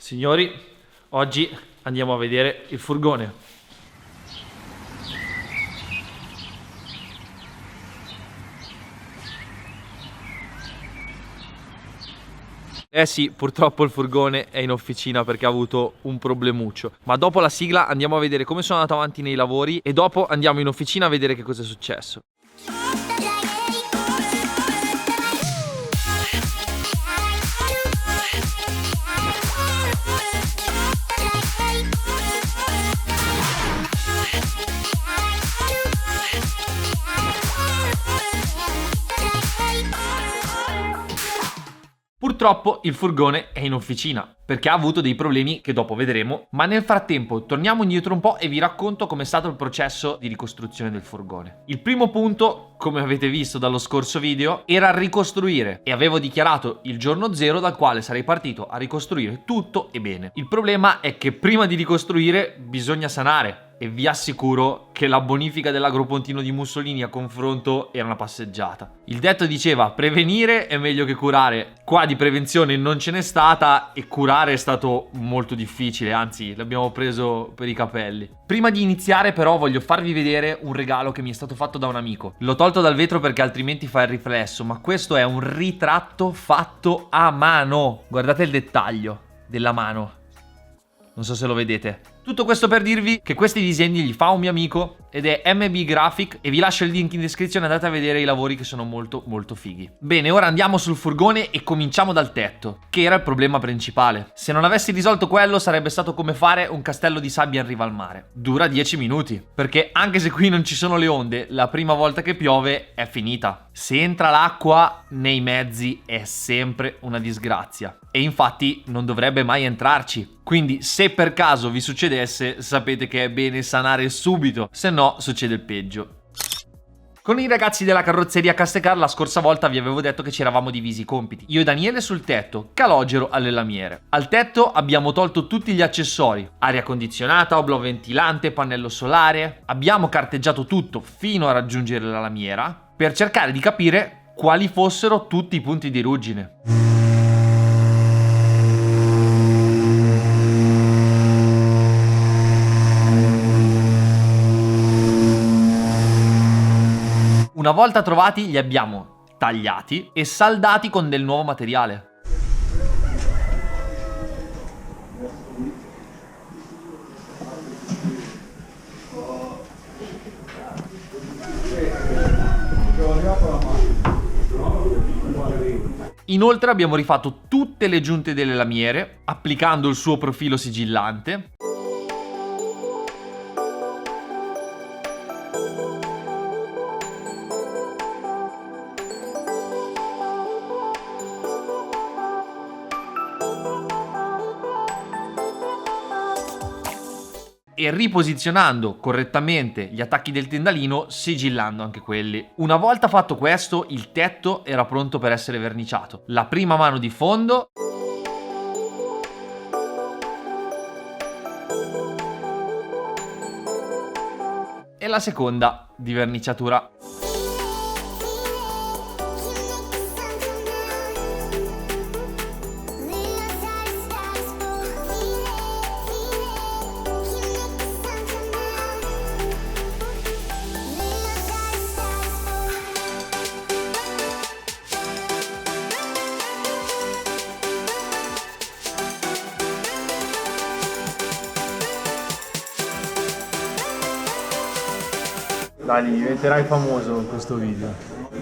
Signori, oggi andiamo a vedere il furgone. Eh sì, purtroppo il furgone è in officina perché ha avuto un problemuccio. Ma dopo la sigla andiamo a vedere come sono andato avanti nei lavori e dopo andiamo in officina a vedere che cosa è successo. Purtroppo il furgone è in officina perché ha avuto dei problemi che dopo vedremo, ma nel frattempo torniamo indietro un po' e vi racconto com'è stato il processo di ricostruzione del furgone. Il primo punto, come avete visto dallo scorso video, era ricostruire e avevo dichiarato il giorno zero dal quale sarei partito a ricostruire tutto e bene. Il problema è che prima di ricostruire bisogna sanare. E vi assicuro che la bonifica dell'Agropontino di Mussolini a confronto era una passeggiata. Il detto diceva prevenire è meglio che curare. Qua di prevenzione non ce n'è stata e curare è stato molto difficile, anzi l'abbiamo preso per i capelli. Prima di iniziare però voglio farvi vedere un regalo che mi è stato fatto da un amico. L'ho tolto dal vetro perché altrimenti fa il riflesso, ma questo è un ritratto fatto a mano. Guardate il dettaglio della mano. Non so se lo vedete. Tutto questo per dirvi che questi disegni li fa un mio amico ed è MB Graphic e vi lascio il link in descrizione, andate a vedere i lavori che sono molto fighi. Bene, ora andiamo sul furgone e cominciamo dal tetto, che era il problema principale. Se non avessi risolto quello sarebbe stato come fare un castello di sabbia in riva al mare. Dura 10 minuti, perché anche se qui non ci sono le onde, la prima volta che piove è finita. Se entra l'acqua nei mezzi è sempre una disgrazia. E infatti non dovrebbe mai entrarci. Quindi se per caso vi succedesse sapete che è bene sanare subito, se no succede il peggio. Con i ragazzi della carrozzeria Castecar la scorsa volta vi avevo detto che ci eravamo divisi i compiti. Io e Daniele sul tetto, Calogero alle lamiere. Al tetto abbiamo tolto tutti gli accessori. Aria condizionata, obloventilante, pannello solare. Abbiamo carteggiato tutto fino a raggiungere la lamiera per cercare di capire quali fossero tutti i punti di ruggine. Una volta trovati li abbiamo tagliati e saldati con del nuovo materiale. Inoltre abbiamo rifatto tutte le giunte delle lamiere applicando il suo profilo sigillante. E riposizionando correttamente gli attacchi del tendalino, sigillando anche quelli. Una volta fatto questo, il tetto era pronto per essere verniciato. La prima mano di fondo e la seconda di verniciatura. Dai, diventerai famoso con questo video.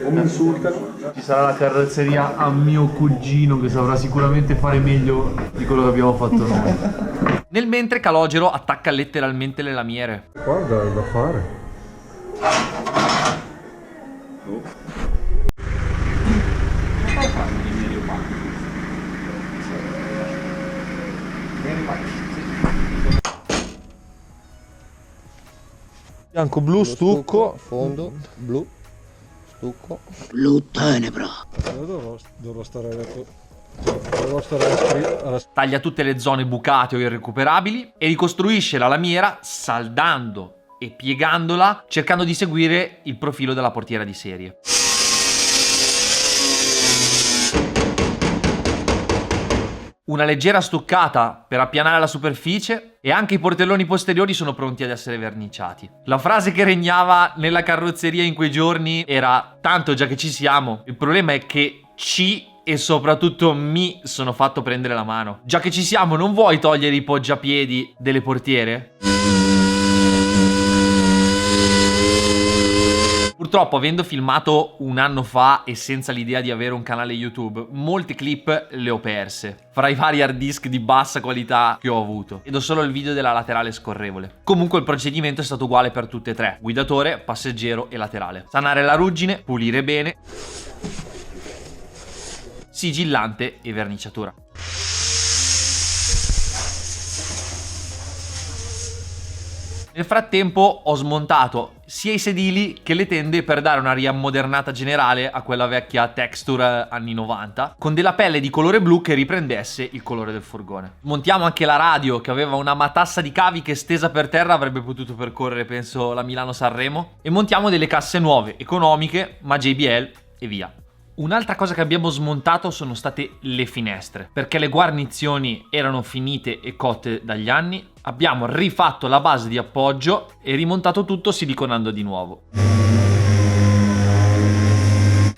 O mi insultano. Ci sarà la carrozzeria a mio cugino che saprà sicuramente fare meglio di quello che abbiamo fatto noi. Nel mentre Calogero attacca letteralmente le lamiere. Guarda, è da fare. Bianco, blu, stucco. Fondo, blu, stucco. Blu tenebra. Dovrò stare Taglia tutte le zone bucate o irrecuperabili e ricostruisce la lamiera saldando e piegandola, cercando di seguire il profilo della portiera di serie. una leggera stuccata per appianare la superficie e anche i portelloni posteriori sono pronti ad essere verniciati. La frase che regnava nella carrozzeria in quei giorni era: tanto già che ci siamo, il problema è che e soprattutto mi sono fatto prendere la mano. Già che ci siamo, non vuoi togliere i poggiapiedi delle portiere? Purtroppo, avendo filmato un anno fa e senza l'idea di avere un canale YouTube, molte clip le ho perse fra i vari hard disk di bassa qualità che ho avuto ed ho solo il video della laterale scorrevole. Comunque il procedimento è stato uguale per tutte e tre: guidatore, passeggero e laterale. Sanare la ruggine, pulire bene, sigillante e verniciatura. Nel frattempo ho smontato sia i sedili che le tende per dare una riammodernata generale a quella vecchia texture anni 90, con della pelle di colore blu che riprendesse il colore del furgone. Montiamo anche la radio, che aveva una matassa di cavi che stesa per terra avrebbe potuto percorrere, penso, la Milano-Sanremo, e montiamo delle casse nuove, economiche, ma JBL e via. Un'altra cosa che abbiamo smontato sono state le finestre, perché le guarnizioni erano finite e cotte dagli anni. Abbiamo rifatto la base di appoggio e rimontato tutto siliconando di nuovo.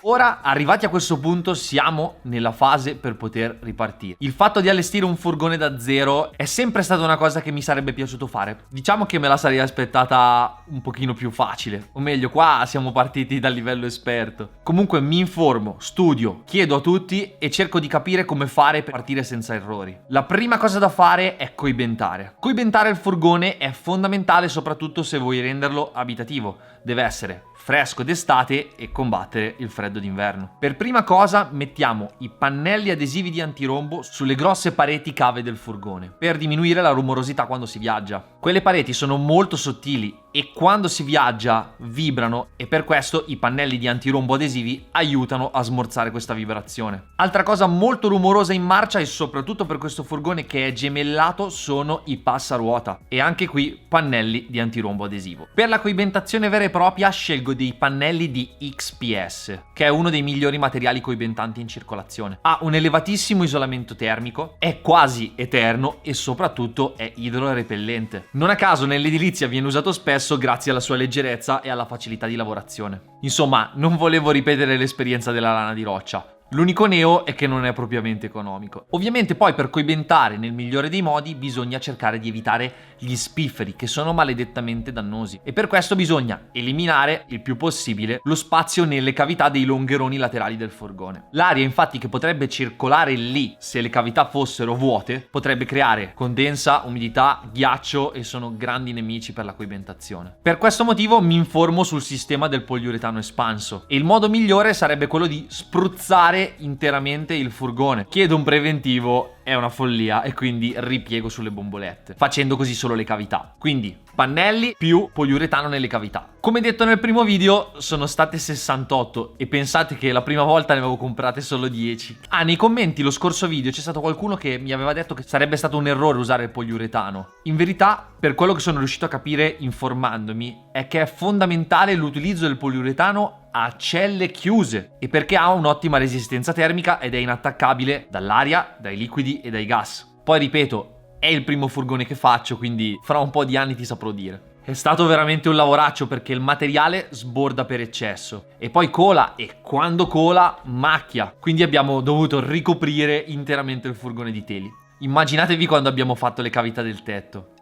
Ora, arrivati a questo punto, siamo nella fase per poter ripartire. Il fatto di allestire un furgone da zero è sempre stata una cosa che mi sarebbe piaciuto fare. Diciamo che me la sarei aspettata un pochino più facile, o meglio, qua siamo partiti dal livello esperto. Comunque mi informo, studio, chiedo a tutti e cerco di capire come fare per partire senza errori. La prima cosa da fare è coibentare. Coibentare il furgone è fondamentale, soprattutto se vuoi renderlo abitativo. Deve essere fresco d'estate e combattere il freddo d'inverno. Per prima cosa mettiamo i pannelli adesivi di antirombo sulle grosse pareti cave del furgone per diminuire la rumorosità quando si viaggia. Quelle pareti sono molto sottili e quando si viaggia vibrano e per questo i pannelli di antirombo adesivi aiutano a smorzare questa vibrazione. Altra cosa molto rumorosa in marcia e soprattutto per questo furgone che è gemellato sono i passaruota e anche qui pannelli di antirombo adesivo. Per la coibentazione vera e propria scelgo dei pannelli di XPS, che è uno dei migliori materiali coibentanti in circolazione. Ha un elevatissimo isolamento termico, è quasi eterno e soprattutto è idrorepellente. Non a caso nell'edilizia viene usato spesso grazie alla sua leggerezza e alla facilità di lavorazione. Insomma, non volevo ripetere l'esperienza della lana di roccia. L'unico neo è che non è propriamente economico. Ovviamente poi per coibentare nel migliore dei modi bisogna cercare di evitare gli spifferi che sono maledettamente dannosi e per questo bisogna eliminare il più possibile lo spazio nelle cavità dei longheroni laterali del furgone. L'aria infatti che potrebbe circolare lì se le cavità fossero vuote potrebbe creare condensa, umidità, ghiaccio e sono grandi nemici per la coibentazione. Per questo motivo mi informo sul sistema del poliuretano espanso e il modo migliore sarebbe quello di spruzzare interamente il furgone. Chiedo un preventivo, è una follia e quindi ripiego sulle bombolette, facendo così solo le cavità. Quindi pannelli più poliuretano nelle cavità. Come detto nel primo video sono state 68 e pensate che la prima volta ne avevo comprate solo 10. Nei commenti lo scorso video c'è stato qualcuno che mi aveva detto che sarebbe stato un errore usare il poliuretano. In verità, per quello che sono riuscito a capire informandomi, è che è fondamentale l'utilizzo del poliuretano a celle chiuse e perché ha un'ottima resistenza termica ed è inattaccabile dall'aria, dai liquidi e dai gas. Poi ripeto, è il primo furgone che faccio, quindi fra un po' di anni ti saprò dire. È stato veramente un lavoraccio perché il materiale sborda per eccesso e poi cola e quando cola macchia, quindi abbiamo dovuto ricoprire interamente il furgone di teli. Immaginatevi quando abbiamo fatto le cavità del tetto.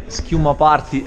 Schiuma party.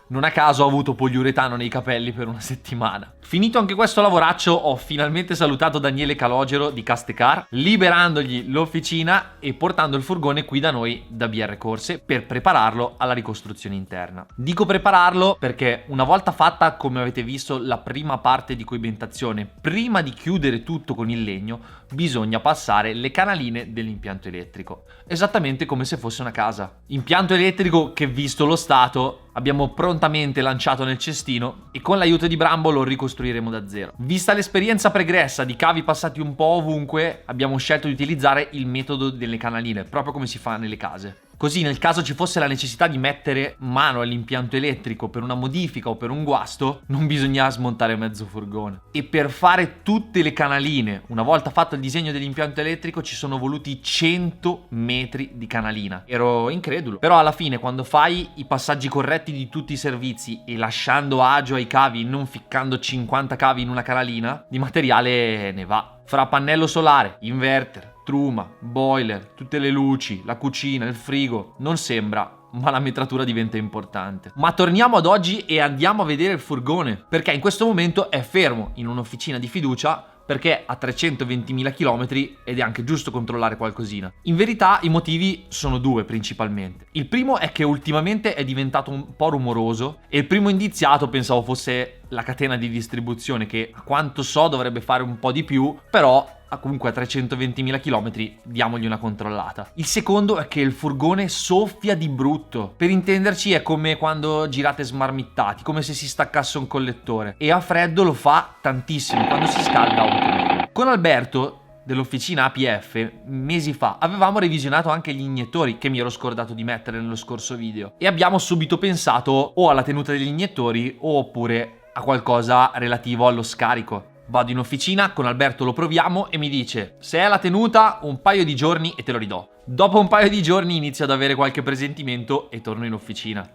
Non a caso ho avuto poliuretano nei capelli per una settimana. Finito anche questo lavoraccio, ho finalmente salutato Daniele Calogero di Castecar, liberandogli l'officina e portando il furgone qui da noi da BR Corse per prepararlo alla ricostruzione interna. Dico prepararlo perché una volta fatta, come avete visto, la prima parte di coibentazione, prima di chiudere tutto con il legno, bisogna passare le canaline dell'impianto elettrico, esattamente come se fosse una casa. Impianto elettrico che, visto lo stato, abbiamo prontamente lanciato nel cestino e con l'aiuto di Brambo lo ricostruiremo da zero. Vista l'esperienza pregressa di cavi passati un po' ovunque, abbiamo scelto di utilizzare il metodo delle canaline, proprio come si fa nelle case. Così nel caso ci fosse la necessità di mettere mano all'impianto elettrico per una modifica o per un guasto, non bisogna smontare mezzo furgone. E per fare tutte le canaline, una volta fatto il disegno dell'impianto elettrico, ci sono voluti 100 metri di canalina. Ero incredulo. Però alla fine, quando fai i passaggi corretti di tutti i servizi e lasciando agio ai cavi, non ficcando 50 cavi in una canalina, di materiale ne va. Fra pannello solare, inverter, truma, boiler, tutte le luci, la cucina, il frigo, non sembra, ma la metratura diventa importante. Ma torniamo ad oggi e andiamo a vedere il furgone, perché in questo momento è fermo in un'officina di fiducia, perché a 320.000 km ed è anche giusto controllare qualcosina. In verità i motivi sono due principalmente. Il primo è che ultimamente è diventato un po' rumoroso e il primo indiziato pensavo fosse la catena di distribuzione, che a quanto so dovrebbe fare un po' di più, però comunque a 320.000 km diamogli una controllata. Il secondo è che il furgone soffia di brutto. Per intenderci è come quando girate smarmittati, come se si staccasse un collettore, e a freddo lo fa tantissimo, quando si scalda un po' meno. Con Alberto dell'officina APF mesi fa avevamo revisionato anche gli iniettori, che mi ero scordato di mettere nello scorso video, e abbiamo subito pensato o alla tenuta degli iniettori oppure a qualcosa relativo allo scarico. Vado in officina, con Alberto lo proviamo e mi dice: se è la tenuta, un paio di giorni e te lo ridò. Dopo un paio di giorni inizio ad avere qualche presentimento e torno in officina.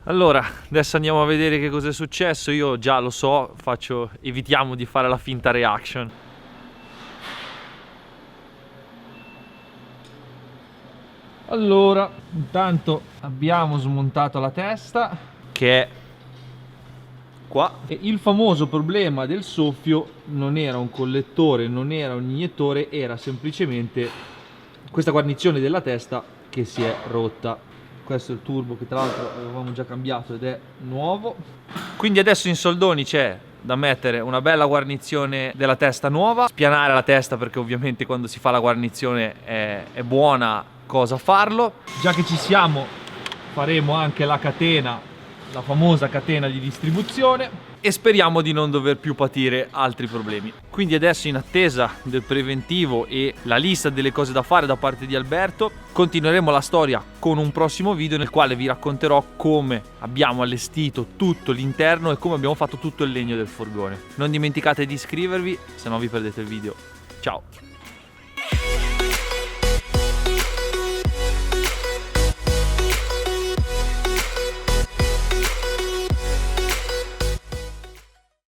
Allora, adesso andiamo a vedere che cosa è successo. Io già lo so, evitiamo di fare la finta reaction. Allora, intanto abbiamo smontato la testa, che è qua, e il famoso problema del soffio non era un collettore, non era un iniettore, era semplicemente questa guarnizione della testa che si è rotta. Questo è il turbo, che tra l'altro avevamo già cambiato ed è nuovo. Quindi adesso in soldoni c'è da mettere una bella guarnizione della testa nuova, spianare la testa, perché ovviamente quando si fa la guarnizione è buona cosa farlo. Già che ci siamo, faremo anche la catena, la famosa catena di distribuzione, e speriamo di non dover più patire altri problemi. Quindi adesso, in attesa del preventivo e la lista delle cose da fare da parte di Alberto, continueremo la storia con un prossimo video nel quale vi racconterò come abbiamo allestito tutto l'interno e come abbiamo fatto tutto il legno del furgone. Non dimenticate di iscrivervi, se no vi perdete il video. Ciao!